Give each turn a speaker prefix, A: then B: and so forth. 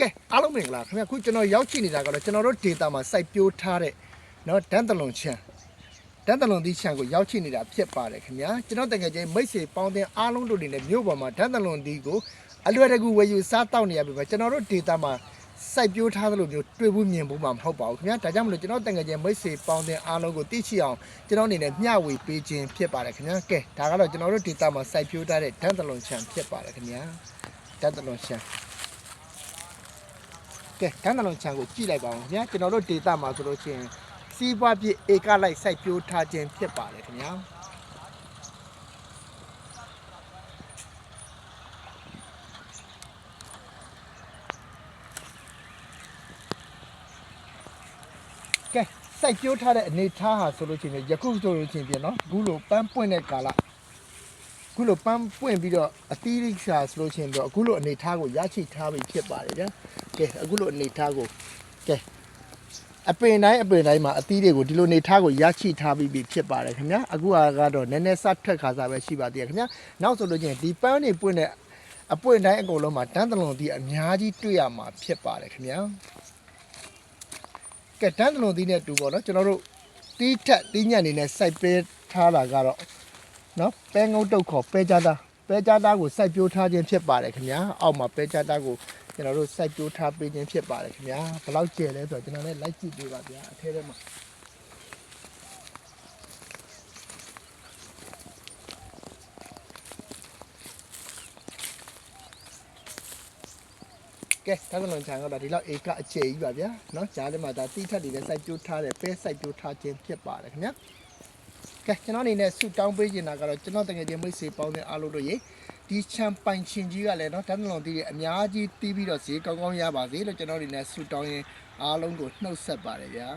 A: ကဲအားလုံးမင်္ဂလာခင်ဗျာခုကျွန်တော်ရောက်ရှိနေတာကတော့ကျွန်တော်တို့ data မှာစိုက်ပျိုးထားတဲ့เนาะတန်းတလွန်ချန်သီးချန်ကိုရောက်ရှိနေတာဖြစ်ပါတယ်ခင်ဗျာကျွန်တော်တကယ်ချင်းမိတ်ဆွေပေါင်းတဲ့အားလုံးတို့နေနဲ့မြို့ပေါ်မှာတန်းတလွန်သီးကိုအလွယ်တကူဝယ်ယူစားတောက်နေရပြီပဲကျွန်တော်တို့ data မှာစိုက်ပျိုးထားသလိုမျိုးတွေ့ဘူးမြင်ဘူးမှမဟုတ်ပါဘူးခင်ဗျာဒါကြောင့်မလို့ကျွန်တော်တကယ်ချင်းမိတ်ဆွေပေါင်းတဲ့အားလုံးကိုသိရှိအောင်ကျွန်တော်အနေနဲ့မျှဝေပေးခြင်းဖြစ်ပါတယ်ခင်ဗျာကဲဒါကတော့ကျွန်တော်တို့ data မှာစိုက်ပျိုးထားတဲ့တန်းတလွန်ချန်ဖြစ်ပါတယ်ခင်ဗျာတန်းတလွန်ချန်ကဲတန်းတလွန်ချန်ကိုကြည့်လိုက်ပါဦးခင်ဗျာကျွန်တော်တို့ data မှာဆိုလို့ရှိရင်စီးပွားပြည့်ဧကလိုက်စိုက်ပျိုးထားခြင်းဖြစ်ပါတယ်ခင်ဗျာကဲစိုက်ပျိုးထားတဲ့အနေထားဟာဆိုလို့ရှိရင်ယခုဆိုလို့ရှိရင်ပြန်နော်အခုလိုပန်းပွင့်တဲ့ကာလအခုလိုပန်းပွင့်ပြီးတော့အသီးရိစာဆိုလို့ရှိရင်တော့အခုလိုအနေထားကိုရရှိထားပြီဖြစ်ပါတယ်ဗျာကဲအခုလိုအနေထားကိုကဲအပင်တိုင်းမှာအသီးတွေကိုဒီလိုနေထားကိုရရှိထားပြီးဖြစ်ပါတယ်ခင်ဗျာအခုကတော့နည်းနည်းစထွက်ခါစားပဲရှိပါသေးတယ်ခင်ဗျာနောက်ဆိုလို့ချင်းဒီပန်းတွေပွင့်တဲ့အပွင့်တိုင်းအကုန်လုံးမှာတန်းတလွန်သီးအများကြီးတွေ့ရမှာဖြစ်ပါတယ်ခင်ဗျာကဲတန်းတလွန်သီးနဲ့တူပေါ့နော်ကျွန်တော်တို့တီးထက်တီးညံ့နေနဲ့စိုက်ပေးထားတာကတော့နော်ပဲငုံတုတ်ခေါ်ပဲကြသားကိုစိုက်ပျိုးထားခြင်းဖြစ်ပါတယ်ခင်ဗျာအောက်မှာပဲကြသားကိုကျွန်တော်တို့စိုက်ပျိုးထားပေးခြင်းဖြစ်ပါတယ်ခင်ဗျာဘယ်လောက်ကျယ်လဲဆိုတော့ကျွန်တော်လည်းလိုက်ကြည့်ပေးပါဗျာအထဲထဲမှာကဲတန်းတလွန်ချန်ကတော့ဒီလောက်ဧကအကျယ်ကြီးပါဗျာเนาะကြားထဲမှာဒါတိထက်တွေလည်းစိုက်ပျိုးထားတယ်ပဲစိုက်ပျိုးထားခြင်းဖြစ်ပါတယ်ခင်ဗျာကဲကျွန်တော်အနေနဲ့ဆူတောင်းပေးနေတာကတော့ကျွန်တော်တကယ်ချင်းမိတ်ဆွေပေါင်းတဲ့အားလုံးတို့ရေဒီချမ်ပိုင်ရှင်ကြီးကလည်းเนาะတန်းတလွန်တီးတွေအများကြီးတီးပြီးတော့ဈေးကောင်းကောင်းရပါစေလို့ကျွန်တော်အနေနဲ့ဆူတောင်းရင်အားလုံးကိုနှုတ်ဆက်ပါတယ်ဗျာ